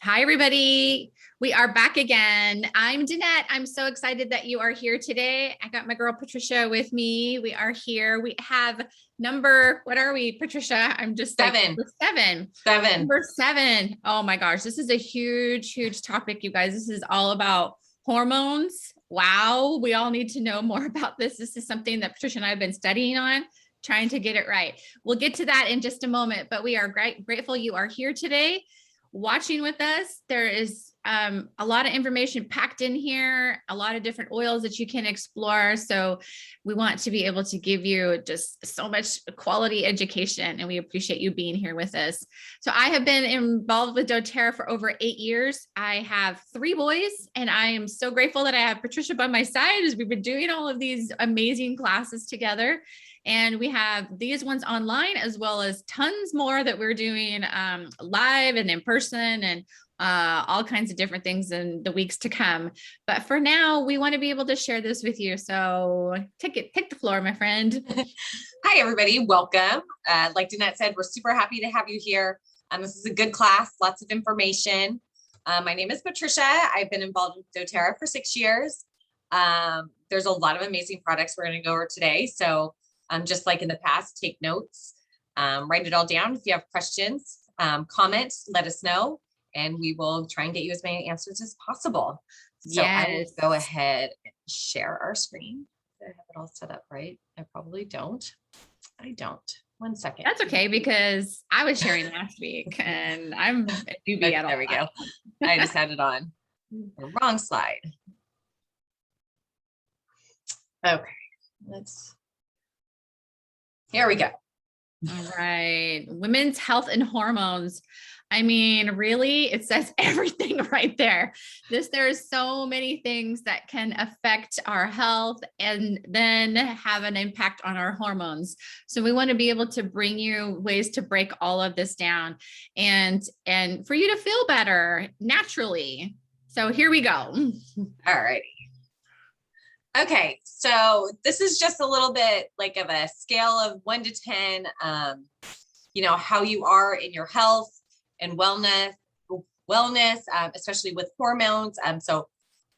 Hi, everybody. We are back again. I'm Danette. I'm so excited that you are here today. I got my girl Patricia with me. We are here. We have what are we, Patricia? I'm just Seven. Number seven. Seven. Number seven. Oh my gosh, this is a huge, huge topic, you guys. This is all about hormones. Wow, we all need to know more about this. This is something that Patricia and I have been studying on, trying to get it right. We'll get to that in just a moment, but we are grateful you are here today watching with us. There is a lot of information packed in here, a lot of different oils that you can explore. So we want to be able to give you just so much quality education, and we appreciate you being here with us. So I have been involved with doTERRA for over 8 years. I have 3 boys, and I am so grateful that I have Patricia by my side as we've been doing all of these amazing classes together. And we have these ones online, as well as tons more that we're doing live and in person, and all kinds of different things in the weeks to come. But for now, we want to be able to share this with you. So take the floor, my friend. Hi, everybody. Welcome. Like Danette said, we're super happy to have you here. This is a good class, lots of information. My name is Patricia. I've been involved with doTERRA for 6 years. There's a lot of amazing products we're going to go over today. So just like in the past, take notes, write it all down. If you have questions, comment, let us know, and we will try and get you as many answers as possible. So yes. I will go ahead and share our screen. I have it all set up right? I probably don't. I don't. 1 second. That's okay, because I was sharing last week and I'm a newbie at all. There we go. I just had it on the wrong slide. Okay, here we go. All right. Women's health and hormones. I mean, really, it says everything right there. There's so many things that can affect our health and then have an impact on our hormones. So we want to be able to bring you ways to break all of this down and for you to feel better naturally. So here we go. All right. Okay, so this is just a little bit like of a scale of 1 to 10, how you are in your health and wellness, especially with hormones. So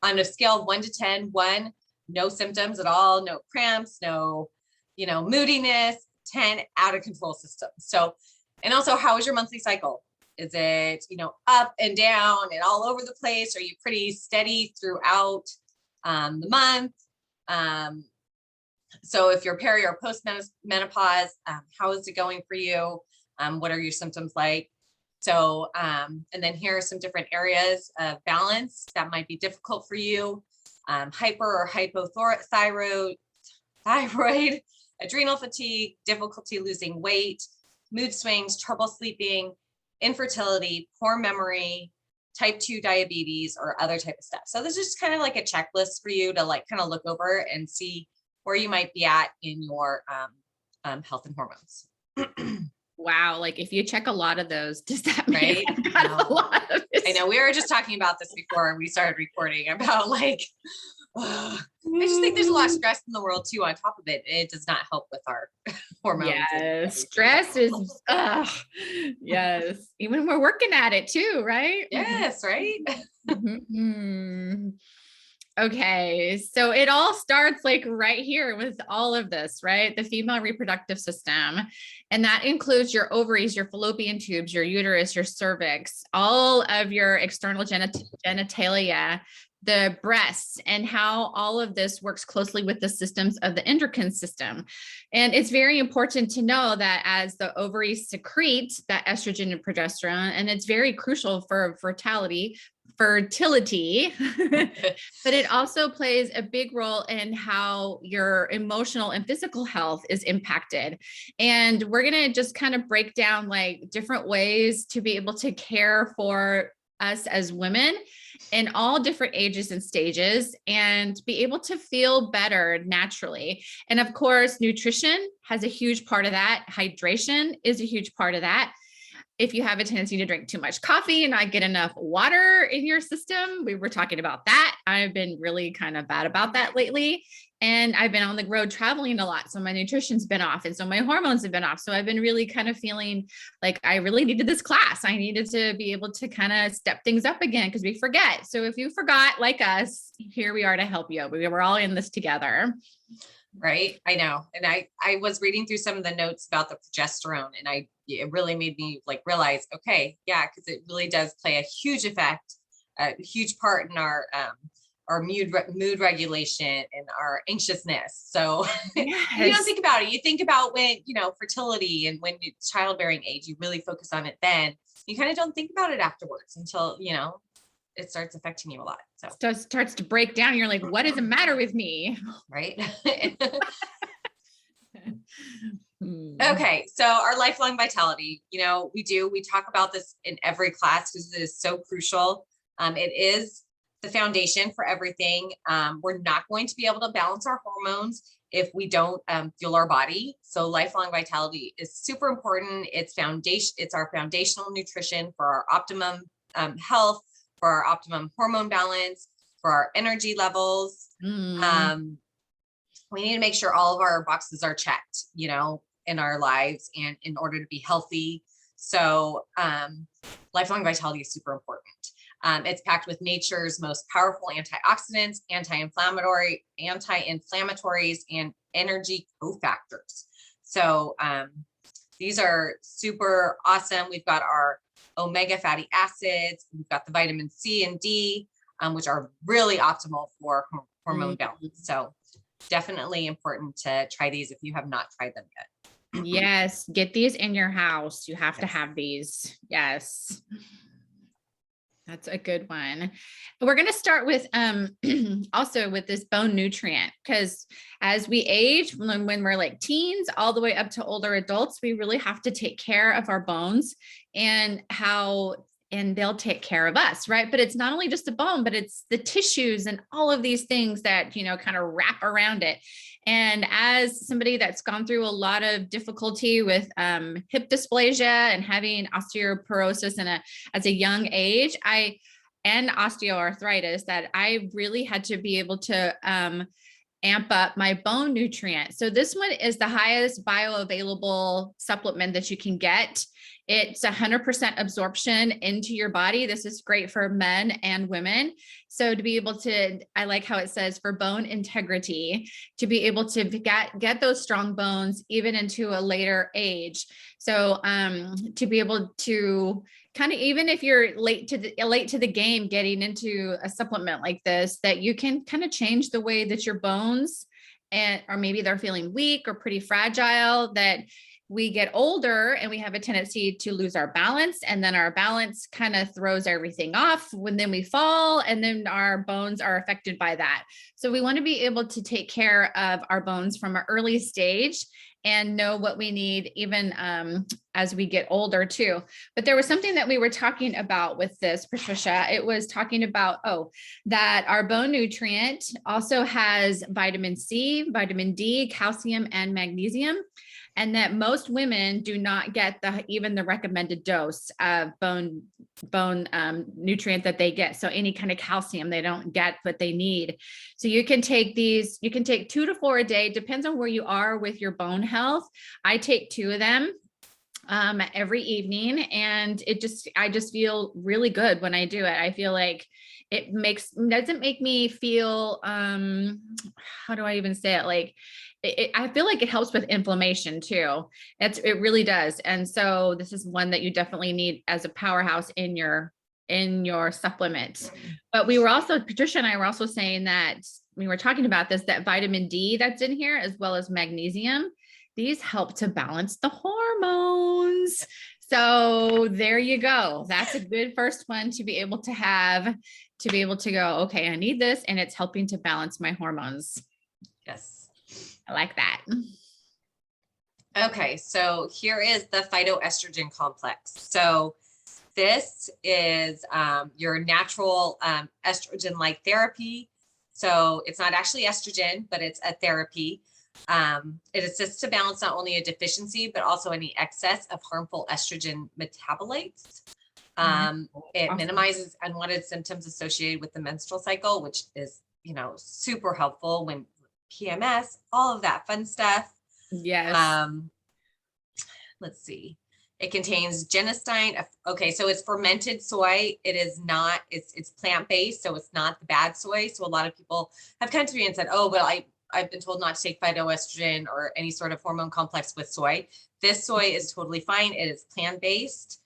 on a scale of 1 to 10, 1, no symptoms at all, no cramps, no, moodiness, 10, out of control system. So, and also, how is your monthly cycle? Is it, up and down and all over the place? Are you pretty steady throughout the month? So if you're peri or post menopause, how is it going for you? What are your symptoms like? So, and then here are some different areas of balance that might be difficult for you. Hyper or hypothyroid, adrenal fatigue, difficulty losing weight, mood swings, trouble sleeping, infertility, poor memory, type 2 diabetes, or other type of stuff. So this is just kind of like a checklist for you to like kind of look over and see where you might be at in your health and hormones. Wow. Like if you check a lot of those, does that mean a lot of this? I know we were just talking about this before we started recording about like, I just think there's a lot of stress in the world too. On top of it, it does not help with our hormones. Yes, stress is, yes. Even we're working at it too, right? Yes, right. Mm-hmm. Okay, so it all starts like right here with all of this, right? The female reproductive system. And that includes your ovaries, your fallopian tubes, your uterus, your cervix, all of your external genitalia, the breasts, and how all of this works closely with the systems of the endocrine system. And it's very important to know that as the ovaries secrete that estrogen and progesterone, and it's very crucial for fertility, but it also plays a big role in how your emotional and physical health is impacted. And we're going to just kind of break down like different ways to be able to care for us as women in all different ages and stages and be able to feel better naturally. And of course, nutrition has a huge part of that. Hydration is a huge part of that. if you have a tendency to drink too much coffee and not get enough water in your system. We were talking about that. I've been really kind of bad about that lately. And I've been on the road traveling a lot. So my nutrition's been off. And so my hormones have been off. So I've been really kind of feeling like I really needed this class. I needed to be able to kind of step things up again because we forget. So if you forgot, like us, here we are to help you. We're all in this together. Right. I know. And I was reading through some of the notes about the progesterone, and it really made me like realize, okay, yeah, because it really does play a huge effect, a huge part in our mood regulation and our anxiousness. So Yes. you don't think about it. You think about when, fertility and when you childbearing age, you really focus on it then. You kind of don't think about it afterwards until, it starts affecting you a lot. So it starts to break down. You're like, what is the matter with me? Right. Okay. So our lifelong vitality, we talk about this in every class because it is so crucial. It is the foundation for everything. We're not going to be able to balance our hormones if we don't fuel our body. So lifelong vitality is super important. It's our foundational nutrition for our optimum health, for our optimum hormone balance, for our energy levels. We need to make sure all of our boxes are checked, in our lives and in order to be healthy. So lifelong vitality is super important. It's packed with nature's most powerful antioxidants, anti-inflammatories, and energy cofactors. So these are super awesome. We've got our omega fatty acids. We've got the vitamin C and D, which are really optimal for hormone balance. So definitely important to try these if you have not tried them yet. Yes. Get these in your house. You have to have these. Yes. That's a good one. We're going to start with also with this bone nutrient, because as we age, when we're like teens all the way up to older adults, we really have to take care of our bones and they'll take care of us, right? But it's not only just the bone, but it's the tissues and all of these things that, kind of wrap around it. And as somebody that's gone through a lot of difficulty with hip dysplasia and having osteoporosis as a young age, and osteoarthritis, that I really had to be able to amp up my bone nutrient. So this one is the highest bioavailable supplement that you can get. It's 100% absorption into your body. This is great for men and women. So to be able to, I like how it says for bone integrity, to be able to get those strong bones even into a later age. So to be able to kind of, even if you're late to the game, getting into a supplement like this, that you can kind of change the way that your bones or maybe they're feeling weak or pretty fragile, that we get older and we have a tendency to lose our balance, and then our balance kind of throws everything off then we fall, and then our bones are affected by that. So we want to be able to take care of our bones from an early stage and know what we need even as we get older too. But there was something that we were talking about with this, Patricia. It was talking about, that our bone nutrient also has vitamin C, vitamin D, calcium, and magnesium. And that most women do not get even the recommended dose of bone nutrient that they get. So any kind of calcium, they don't get what they need. So you can take 2 to 4 a day, depends on where you are with your bone health. I take 2 of them every evening, and I just feel really good when I do it. I feel like it doesn't make me feel, how do I even say it? Like, I feel like it helps with inflammation too. It really does. And so this is one that you definitely need as a powerhouse in your supplement. But Patricia and I were also saying that we were talking about this, that vitamin D that's in here, as well as magnesium, these help to balance the hormones. So there you go. That's a good first one to be able to have, to be able to go, okay, I need this, and it's helping to balance my hormones. Yes. I like that. Okay, so here is the Phytoestrogen Complex. So this is your natural estrogen-like therapy. So it's not actually estrogen, but it's a therapy. It assists to balance not only a deficiency, but also any excess of harmful estrogen metabolites. It Awesome. minimizes unwanted symptoms associated with the menstrual cycle, which is, super helpful when PMS, all of that fun stuff. Yes. Let's see. It contains genistein. Okay, so it's fermented soy. It is not, it's plant-based, so it's not the bad soy. So a lot of people have come to me and said, oh, well, I've been told not to take phytoestrogen or any sort of hormone complex with soy. This soy is totally fine. It is plant-based.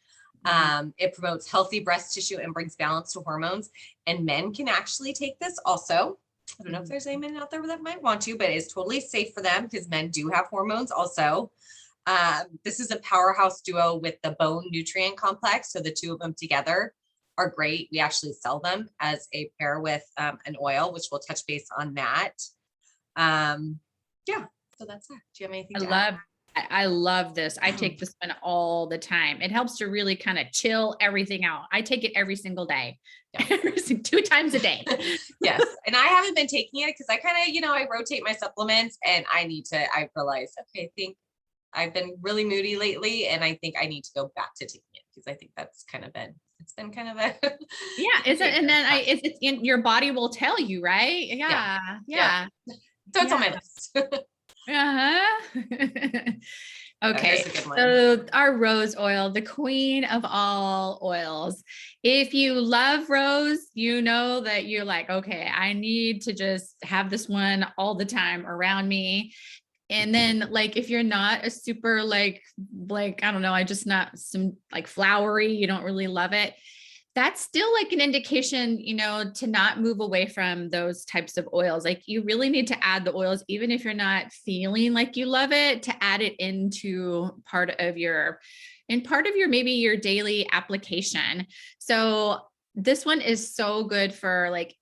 It promotes healthy breast tissue and brings balance to hormones. And men can actually take this also. I don't know if there's any men out there that might want to, but it's totally safe for them because men do have hormones also. This is a powerhouse duo with the bone nutrient complex. So the two of them together are great. We actually sell them as a pair with an oil, which we'll touch base on that. Yeah, so that's that. Do you have anything to add? I love this. I take this one all the time. It helps to really kind of chill everything out. I take it every single day, Yeah. 2 times a day. Yes. And I haven't been taking it because I kind of, I rotate my supplements and I realized, okay, I think I've been really moody lately and I think I need to go back to taking it because I think that's it's been kind of a. Yeah. And then it's in your body will tell you, right? Yeah. Yeah. So it's on my list. Okay, so our rose oil, the queen of all oils. If you love rose, you know that you're like, okay, I need to just have this one all the time around me. And then like, if you're not a super like, I don't know, I just not some like flowery, you don't really love it. That's still like an indication, to not move away from those types of oils. Like you really need to add the oils, even if you're not feeling like you love it, to add it into part of your maybe your daily application. So this one is so good for like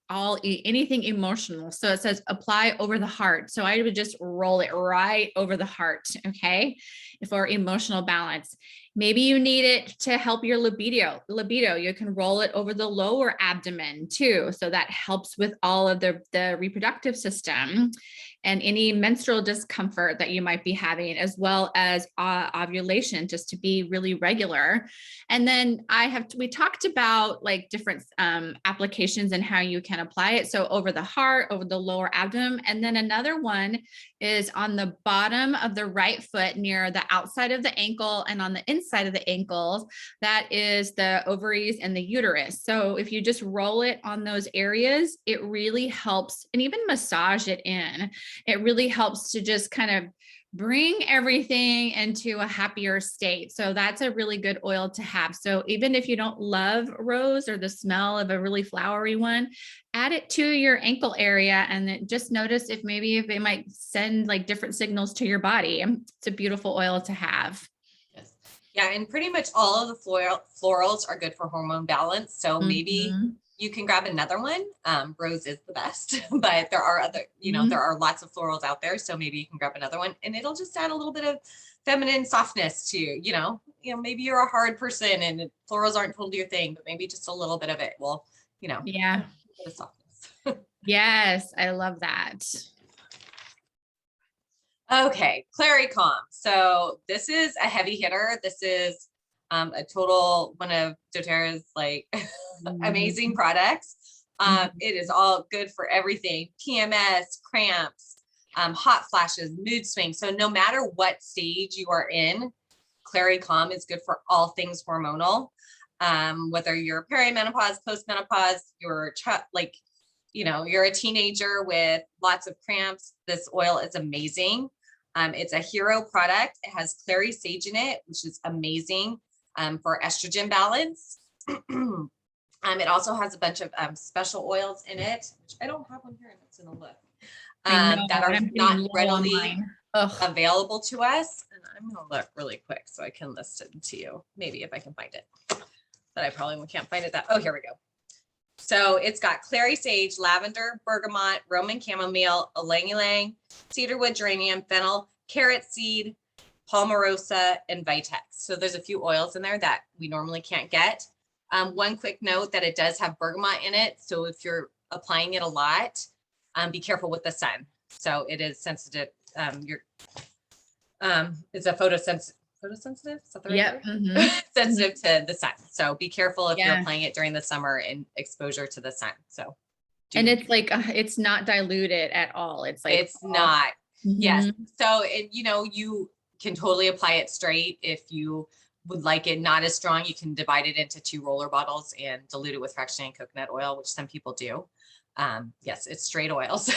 anything emotional. So it says apply over the heart. So I would just roll it right over the heart. Okay. For emotional balance. Maybe you need it to help your libido. You can roll it over the lower abdomen too. So that helps with all of the reproductive system and any menstrual discomfort that you might be having, as well as ovulation, just to be really regular. And then we talked about like different applications and how you can apply it. So over the heart, over the lower abdomen. And then another one is on the bottom of the right foot near the outside of the ankle and on the inside of the ankles. That is the ovaries and the uterus. So if you just roll it on those areas, it really helps, and even massage it in. It really helps to just kind of bring everything into a happier state. So that's a really good oil to have. So even if you don't love rose or the smell of a really flowery one, add it to your ankle area and then just notice if it might send like different signals to your body. It's a beautiful oil to have. Yes. Yeah. And pretty much all of the florals are good for hormone balance. So maybe you can grab another one. Rose is the best, but there are other, there are lots of florals out there. So maybe you can grab another one and it'll just add a little bit of feminine softness to, maybe you're a hard person and florals aren't totally your thing, but maybe just a little bit of it will, yeah. The softness. Yes. I love that. Okay. Cary Calm. So this is a heavy hitter. This is a total one of doTERRA's like amazing products. It is all good for everything: PMS, cramps, hot flashes, mood swings. So no matter what stage you are in, Cary Calm is good for all things hormonal. Whether you're perimenopause, postmenopause, you're a teenager with lots of cramps, this oil is amazing. It's a hero product. It has clary sage in it, which is amazing for estrogen balance. It also has a bunch of special oils in it, which I don't have one here. It's in a look. That are not readily available to us. And I'm going to look really quick so I can list it to you. Maybe if I can find it, but I probably can't find it. Oh, here we go. So it's got clary sage, lavender, bergamot, Roman chamomile, ylang ylang, cedarwood, geranium, fennel, carrot seed, palmarosa, and vitex. So there's a few oils in there that we normally can't get. One quick note that it does have bergamot in it. So if you're applying it a lot, be careful with the sun. So it is sensitive your is a photosensitive. Photosensitive? Is that the right Yep. word? Mhm. Sensitive to the sun. So be careful if you're Yeah. applying it during the summer and exposure to the sun. So And it's like, it's not diluted at all. It's like, it's not. Yes. Mhm. So, and you can totally apply it straight. If you would like it not as strong, you can divide it into 2 roller bottles and dilute it with fractionated coconut oil, which some people do. Yes, it's straight oils,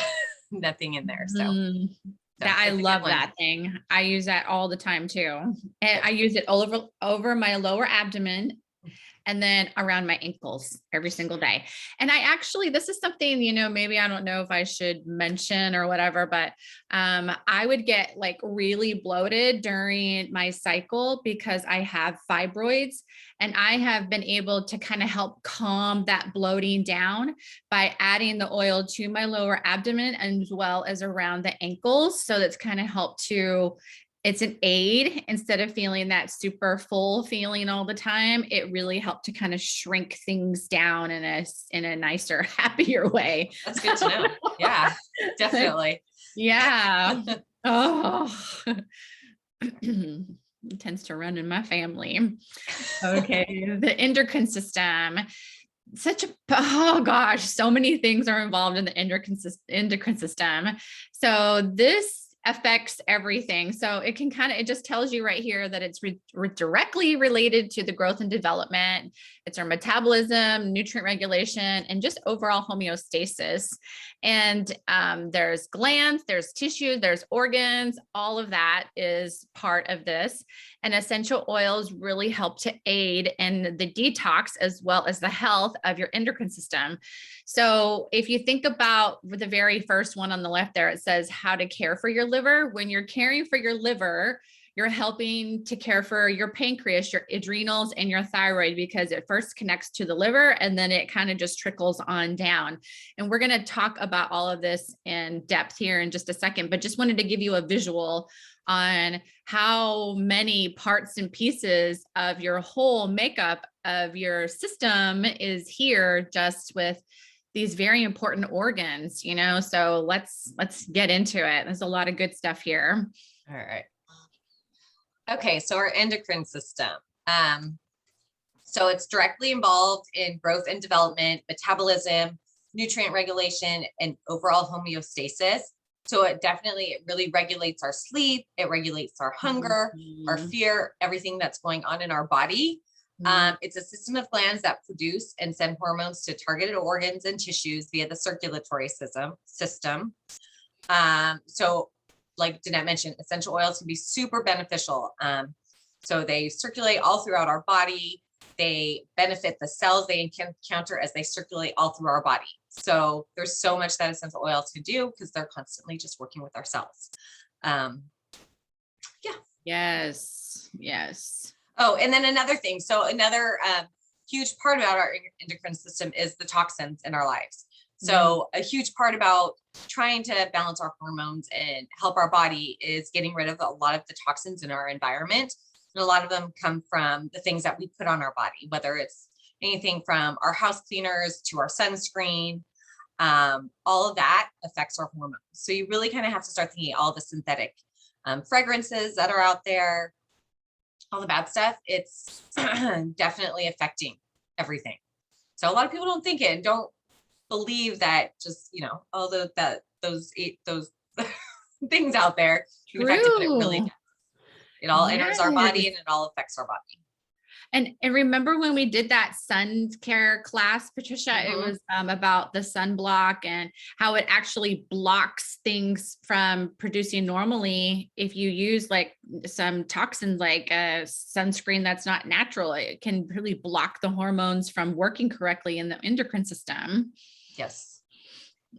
nothing in there. So, Mhm. That I it's a good love one. that thing. I use that all the time too. And I Good. use it all over my lower abdomen and then around my ankles every single day. And I actually, this is something, maybe I don't know if I should mention or whatever, but I would get like really bloated during my cycle because I have fibroids, and I have been able to kind of help calm that bloating down by adding the oil to my lower abdomen as well as around the ankles. So that's kind of helped to, it's an aid instead of feeling that super full feeling all the time. It really helped to kind of shrink things down in a nicer, happier way. That's good to know. Yeah, definitely. Yeah. Oh, it tends to run in my family. Okay. The endocrine system. Oh gosh, so many things are involved in the endocrine system. So this affects everything. So it can it just tells you right here that it's directly related to the growth and development. It's our metabolism, nutrient regulation, and just overall homeostasis. And there's glands, there's tissue, there's organs. All of that is part of this. And essential oils really help to aid in the detox as well as the health of your endocrine system. So if you think about the very first one on the left there, it says how to care for your liver. When you're caring for your liver, you're helping to care for your pancreas, your adrenals, and your thyroid, because it first connects to the liver and then it kind of just trickles on down. And we're going to talk about all of this in depth here in just a second, but just wanted to give you a visual on how many parts and pieces of your whole makeup of your system is here just with these very important organs, so let's get into it. There's a lot of good stuff here. All right. Okay, so our endocrine system. So it's directly involved in growth and development, metabolism, nutrient regulation, and overall homeostasis. So it really regulates our sleep. It regulates our hunger, our fear, everything that's going on in our body. It's a system of glands that produce and send hormones to targeted organs and tissues via the circulatory system. So like Danette mentioned, essential oils can be super beneficial. So they circulate all throughout our body. They benefit the cells they encounter as they circulate all through our body. So there's so much that essential oils can do because they're constantly just working with our cells. Yeah. Yes. Oh, and then another thing. So another huge part about our endocrine system is the toxins in our lives. So a huge part about trying to balance our hormones and help our body is getting rid of a lot of the toxins in our environment. And a lot of them come from the things that we put on our body, whether it's anything from our house cleaners to our sunscreen. All of that affects our hormones. So you really kind of have to start thinking all the synthetic fragrances that are out there, all the bad stuff. It's definitely affecting everything. So a lot of people don't think it and don't believe that just, all those things out there can affect it, but it really does. It all enters our body and it all affects our body. And remember when we did that sun care class, Patricia, it was about the sunblock and how it actually blocks things from producing normally. If you use like some toxins, like a sunscreen that's not natural, it can really block the hormones from working correctly in the endocrine system. Yes.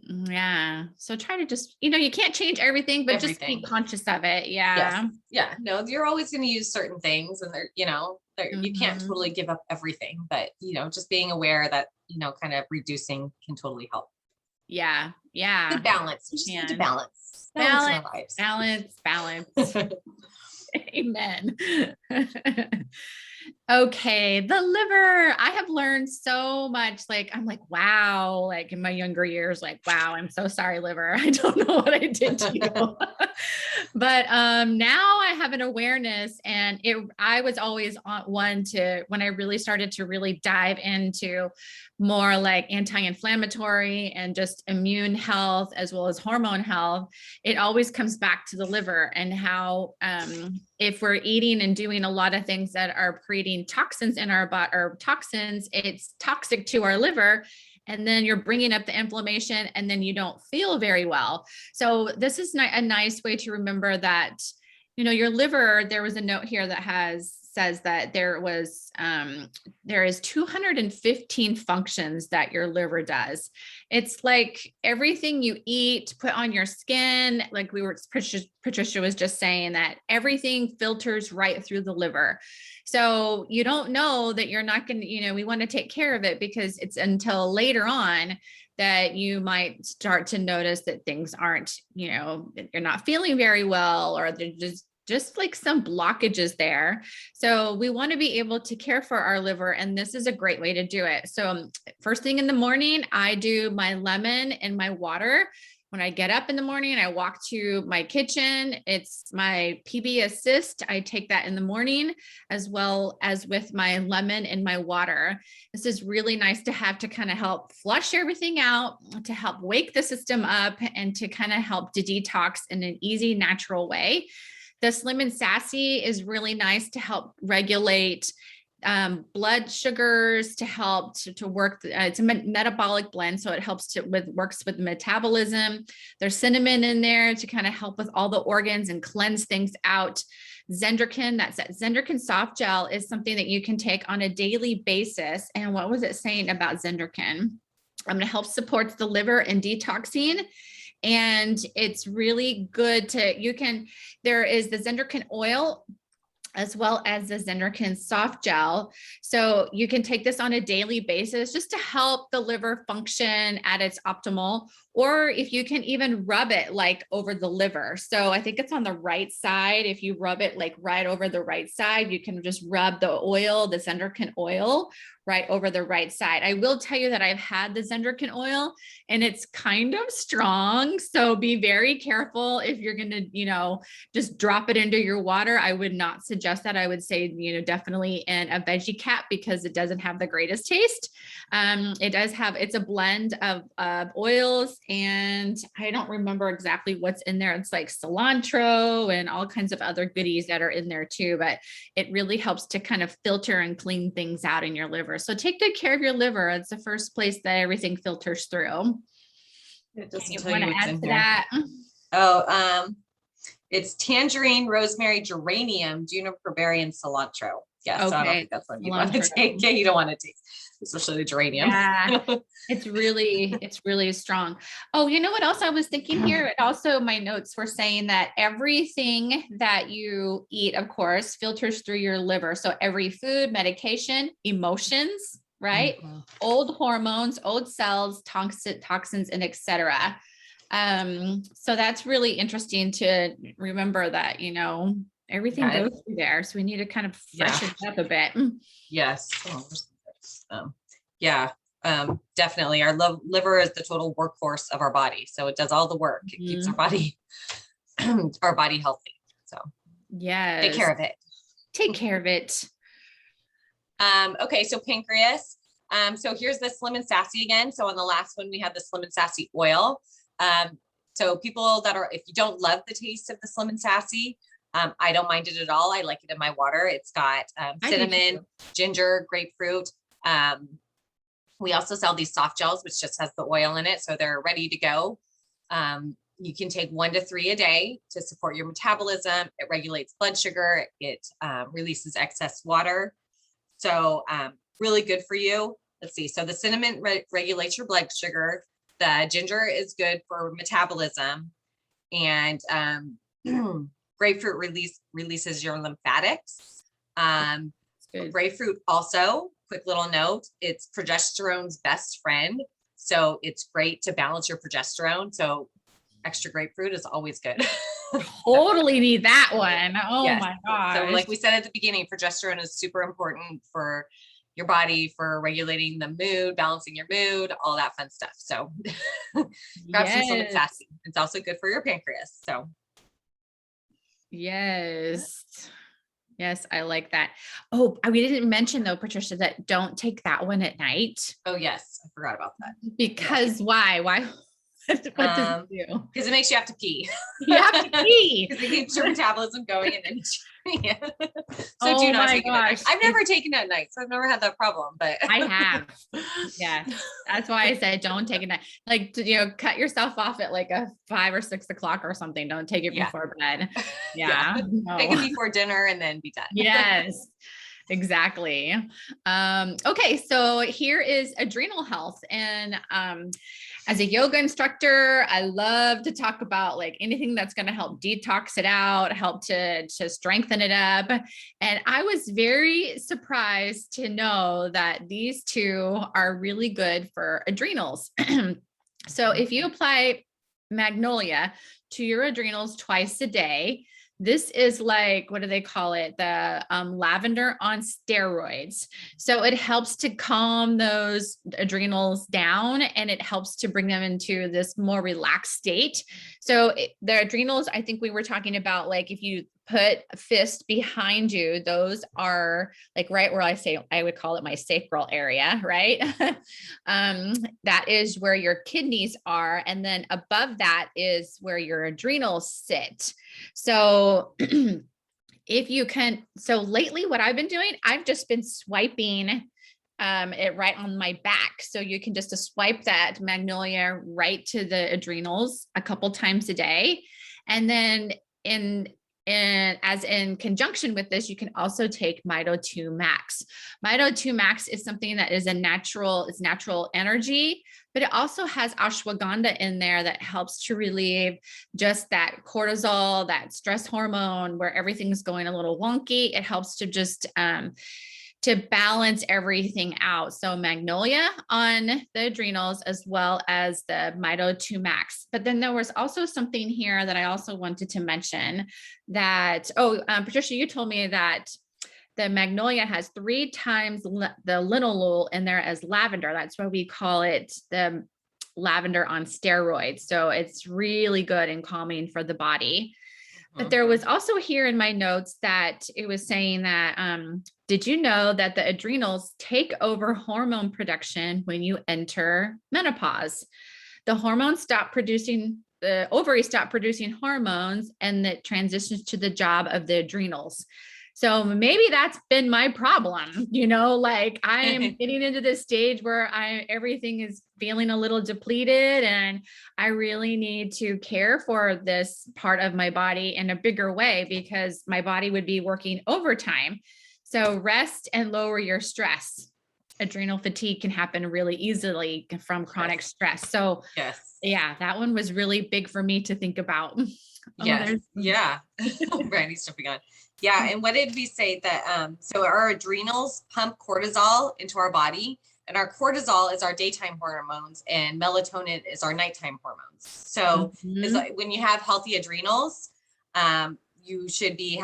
Yeah. So try to just, you can't change everything, but just be conscious of it. Yeah. Yes. Yeah. No, you're always going to use certain things and you can't totally give up everything, but just being aware that, kind of reducing can totally help. Yeah. Yeah. The balance. We just need to balance in our lives. Balance. Amen. Okay, the liver. I have learned so much. Like, I'm like, wow, like in my younger years, like, wow, I'm so sorry, liver. I don't know what I did to you. But now I have an awareness, and I was always on one to when I really started to really dive into more like anti-inflammatory and just immune health as well as hormone health. It always comes back to the liver and how if we're eating and doing a lot of things that are creating toxins in our body or toxins, it's toxic to our liver. And then you're bringing up the inflammation, and then you don't feel very well. So this is a nice way to remember that, your liver, there was a note here that says that there is 215 functions that your liver does. It's like everything you eat, put on your skin, like Patricia was just saying, that everything filters right through the liver. So you don't know that you're not going to, we want to take care of it, because it's until later on that you might start to notice that things aren't, you're not feeling very well, or they're just like some blockages there. So we want to be able to care for our liver, and this is a great way to do it. So first thing in the morning, I do my lemon and my water. When I get up in the morning, I walk to my kitchen. It's my PB Assist. I take that in the morning, as well as with my lemon and my water. This is really nice to have to kind of help flush everything out, to help wake the system up, and to kind of help to detox in an easy, natural way. The Slim and Sassy is really nice to help regulate blood sugars, to help to work. It's a metabolic blend, so it helps works with metabolism. There's cinnamon in there to kind of help with all the organs and cleanse things out. Zenderkin, Zenderkin soft gel is something that you can take on a daily basis. And what was it saying about Zenderkin? It helps support the liver and detoxing. And it's really good there is the Zenderkin oil, as well as the Zenderkin soft gel. So you can take this on a daily basis just to help the liver function at its optimal, or if you can even rub it like over the liver. So I think it's on the right side. If you rub it like right over the right side, you can just rub the oil, the Zenderkin oil, right over the right side. I will tell you that I've had the Zenderkin oil, and it's kind of strong. So be very careful if you're going to, just drop it into your water. I would not suggest that. I would say, definitely in a veggie cap, because it doesn't have the greatest taste. It's a blend of oils, and I don't remember exactly what's in there. It's like cilantro and all kinds of other goodies that are in there too, but it really helps to kind of filter and clean things out in your liver. So take good care of your liver. It's the first place that everything filters through. It doesn't You tell want you to what's add in to here. that? Oh, it's tangerine, rosemary, geranium, juniper berry, and cilantro. Yes, so I don't Okay. think that's what you want to Cilantro. take. Yeah, you don't want to take, especially the geranium. Yeah, it's really strong. Oh, you know what else I was thinking here? It also, my notes were saying that everything that you eat, of course, filters through your liver. So every food, medication, emotions, right? Mhm. Old hormones, old cells, toxins, and etc. So that's really interesting to remember that, everything Yeah, goes through there. So we need to kind of freshen it up a bit. yes. Yeah, definitely. Our liver is the total workhorse of our body. So it does all the work. It keeps our body, our body healthy. So Yes. take care of it. Take care of it. Okay, so pancreas. So here's the Slim and Sassy again. So on the last one, we had the Slim and Sassy oil. So people if you don't love the taste of the Slim and Sassy, I don't mind it at all. I like it in my water. It's got cinnamon, ginger, grapefruit. We also sell these soft gels, which just has the oil in it. So they're ready to go. You can take 1 to 3 a day to support your metabolism. It regulates blood sugar. It releases excess water. So really good for you. Let's see. So the cinnamon regulates your blood sugar. The ginger is good for metabolism. And grapefruit releases your lymphatics. Grapefruit also, quick little note, it's progesterone's best friend. So it's great to balance your progesterone. So extra grapefruit is always good. Totally need that one. Oh Yes. my So gosh. like we said at the beginning, progesterone is super important for your body, for regulating the mood, balancing your mood, all that fun stuff. So grab some stomach Yes. sassy. It's also good for your pancreas. So Yes. Yes, I like that. Oh, we didn't mention though, Patricia, that don't take that one at night oh yes, I forgot about that. because why? Why? What does it do? Because it makes you have to pee. You have to pee. Because it keeps your metabolism going and then yeah. So do Oh not my take it at night. gosh. I've never taken it at night, so I've never had that problem, but I have. Yeah. That's why I said don't take it. Like, cut yourself off at like a 5 or 6 o'clock or something. Don't take it yeah. before bed. Yeah. Yeah. Take it No. before dinner and then be done. Yes. Exactly. Okay, so here is adrenal health. And as a yoga instructor, I love to talk about like anything that's going to help detox it out, help to strengthen it up. And I was very surprised to know that these two are really good for adrenals. So if you apply Magnolia to your adrenals twice a day, this is like, what do they call it? The lavender on steroids. So it helps to calm those adrenals down and it helps to bring them into this more relaxed state. So the adrenals, I think we were talking about, like if you put a fist behind you, those are like right where I would call it my sacral area, right? That is where your kidneys are. And then above that is where your adrenals sit. So if you can, so lately what I've been doing, I've just been swiping it right on my back. So you can just swipe that Magnolia right to the adrenals a couple times a day. And then as in conjunction with this, you can also take Mito 2 Max. Mito 2 Max is something that is it's natural energy, but it also has ashwagandha in there that helps to relieve just that cortisol, that stress hormone where everything's going a little wonky. It helps to just to balance everything out. So Magnolia on the adrenals as well as the Mito 2 Max. But then there was also something here that I also wanted to mention that, Patricia, you told me that the Magnolia has 3 times the linalool in there as lavender. That's why we call it the lavender on steroids. So it's really good and calming for the body. But there was also here in my notes that it was saying that, did you know that the adrenals take over hormone production when you enter menopause? The hormones stop producing, the ovaries stop producing hormones, and that transitions to the job of the adrenals. So maybe that's been my problem, like I am getting into this stage where everything is feeling a little depleted and I really need to care for this part of my body in a bigger way because my body would be working overtime. So rest and lower your stress. Adrenal fatigue can happen really easily from chronic stress. So yeah, that one was really big for me to think about. Yeah. Brandy's jumping on. Yeah. And what did we say that, so our adrenals pump cortisol into our body, and our cortisol is our daytime hormones and melatonin is our nighttime hormones. So when you have healthy adrenals, you should be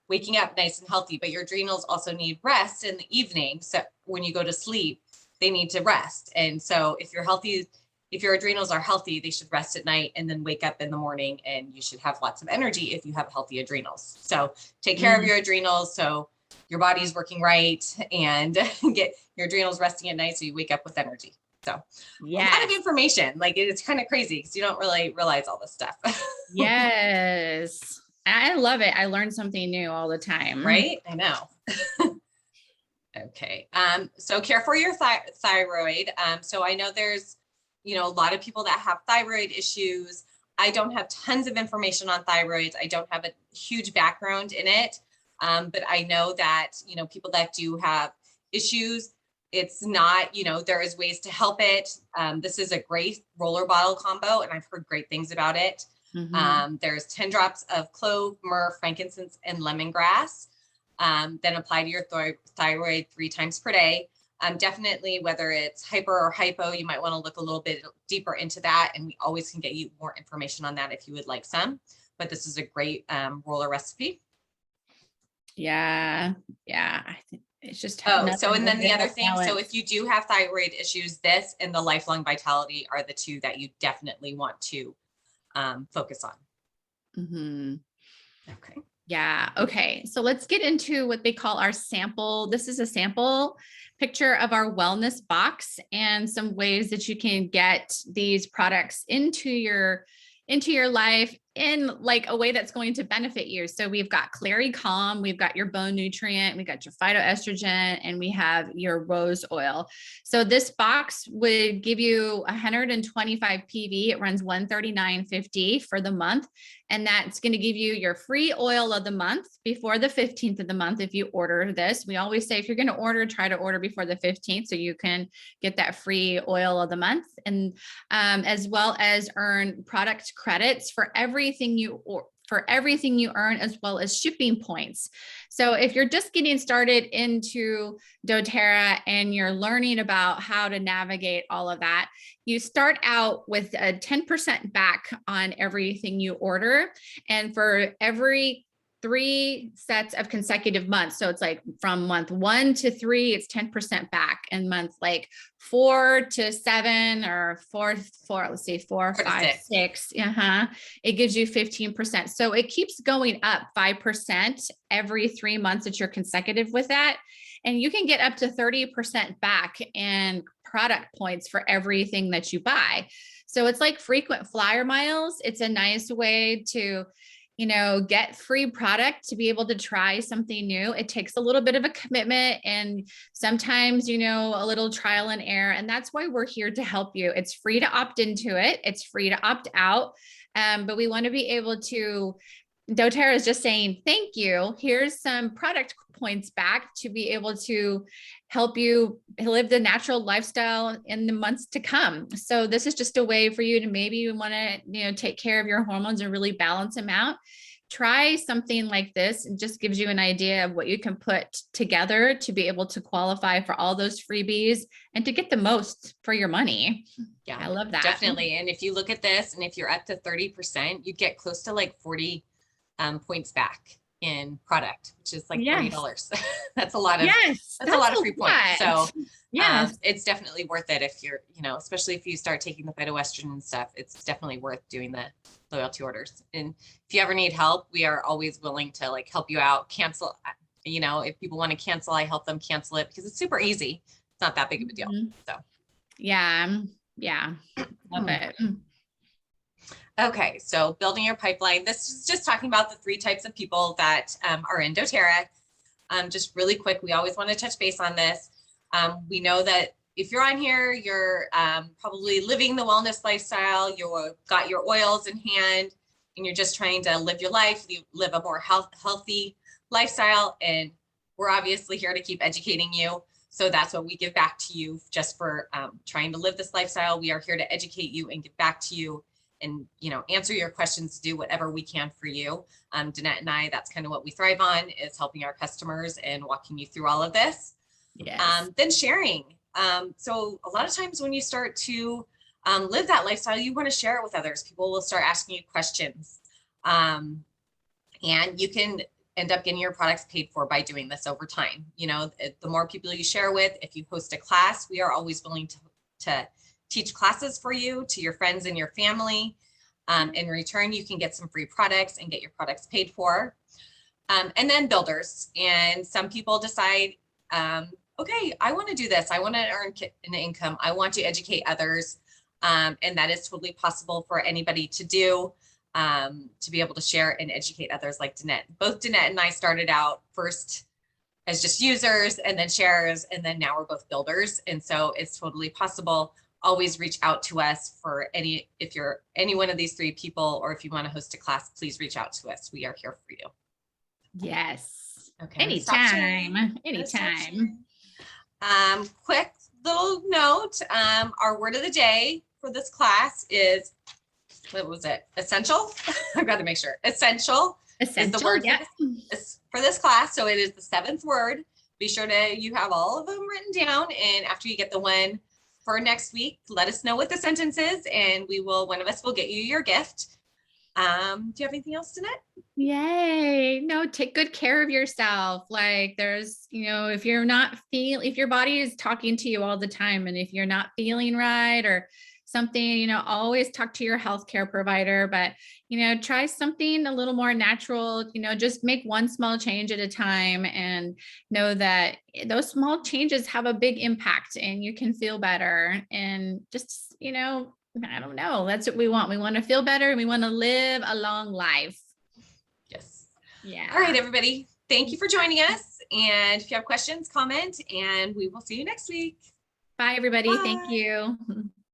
waking up nice and healthy, but your adrenals also need rest in the evening. So when you go to sleep, they need to rest. And so if your adrenals are healthy, they should rest at night and then wake up in the morning, and you should have lots of energy if you have healthy adrenals. So take care of your adrenals so your body's working right, and get your adrenals resting at night so you wake up with energy. So a lot of information, like it's kind of crazy because you don't really realize all this stuff. Yes. I love it. I learn something new all the time. Right? I know. Okay. So care for your thyroid. So I know there's, a lot of people that have thyroid issues. I don't have tons of information on thyroids. I don't have a huge background in it. But I know that, people that do have issues, it's not, there is ways to help it. This is a great roller bottle combo, and I've heard great things about it. There's 10 drops of clove, myrrh, frankincense, and lemongrass. Then apply to your thyroid 3 times per day. Definitely, whether it's hyper or hypo, you might want to look a little bit deeper into that. And we always can get you more information on that if you would like some. but this is a great roller recipe. Yeah. Yeah. I think it's just Oh, so, and then another the other thing, so balance. if you do have thyroid issues, this and the lifelong vitality are the two that you definitely want to focus on. Mhm. Okay. Yeah. Okay. So let's get into what they call our sample. This is a sample picture of our wellness box and some ways that you can get these products into your life in like a way that's going to benefit you. So we've got Cary Calm, we've got your bone nutrient, we got your phytoestrogen, and we have your rose oil. So this box would give you 125 PV. It runs 139.50 for the month. And that's going to give you your free oil of the month before the 15th of the month. If you order this, we always say, if you're going to order, try to order before the 15th so you can get that free oil of the month. And as well as earn product credits for everything you earn, as well as shipping points. So if you're just getting started into doTERRA and you're learning about how to navigate all of that, you start out with a 10% back on everything you order. And for every 3 sets of consecutive months. So it's like from month 1 to 3, it's 10% back, and month like 4 to 7 or 4, let's see, 4, 5, 6. It gives you 15%. So it keeps going up 5% every 3 months that you're consecutive with that. And you can get up to 30% back in product points for everything that you buy. So it's like frequent flyer miles. It's a nice way to get free product, to be able to try something new. It takes a little bit of a commitment and sometimes, a little trial and error. And that's why we're here to help you. It's free to opt into it. It's free to opt out. But we want to be able to, doTERRA is just saying, thank you. Here's some product points back to be able to help you live the natural lifestyle in the months to come. So this is just a way for you to, maybe you want to, take care of your hormones and really balance them out. Try something like this. It just gives you an idea of what you can put together to be able to qualify for all those freebies and to get the most for your money. Yeah, I love that. Definitely. And if you look at this, and if you're up to 30%, you get close to like 40 points back in product, which is like $40. That's a lot of, that's a lot of free points. So it's definitely worth it if you're, especially if you start taking the phytoestrogen and stuff, it's definitely worth doing the loyalty orders. And if you ever need help, we are always willing to like help you out, cancel, if people want to cancel, I help them cancel it because it's super easy. It's not that big of a deal. So yeah. Love it. Okay, so building your pipeline. This is just talking about the 3 types of people that are in doTERRA. Just really quick, we always want to touch base on this. We know that if you're on here, you're probably living the wellness lifestyle, you've got your oils in hand, and you're just trying to live your life, live a more healthy lifestyle. And we're obviously here to keep educating you. So that's what we give back to you, just for trying to live this lifestyle. We are here to educate you and give back to you and, answer your questions, do whatever we can for you. Danette and I, that's kind of what we thrive on, is helping our customers and walking you through all of this. Then sharing. So a lot of times when you start to live that lifestyle, you want to share it with others. People will start asking you questions. And you can end up getting your products paid for by doing this over time. The more people you share with, if you host a class, we are always willing to teach classes for you, to your friends and your family. In return, you can get some free products and get your products paid for. And then builders. And some people decide, okay, I want to do this. I want to earn an income. I want to educate others. And that is totally possible for anybody to do, to be able to share and educate others like Danette. Both Danette and I started out first as just users and then sharers, and then now we're both builders. And so it's totally possible. Always reach out to us for if you're any one of these 3 people, or if you want to host a class, please reach out to us. We are here for you. Yes. Okay. Anytime. Quick little note. Our word of the day for this class is, what was it? Essential. I've got to make sure. Essential is the word for this class. So it is the 7th word. Be sure you have all of them written down. And after you get the one for next week, let us know what the sentence is, and one of us will get you your gift. Do you have anything else, Danette? Yay. No, take good care of yourself. Like there's, if if your body is talking to you all the time and if you're not feeling right or something, always talk to your healthcare provider, but, try something a little more natural, just make one small change at a time and know that those small changes have a big impact and you can feel better and just, I don't know. That's what we want. We want to feel better and we want to live a long life. Yes. Yeah. All right, everybody. Thank you for joining us. And if you have questions, comment, and we will see you next week. Bye, everybody. Bye. Thank you.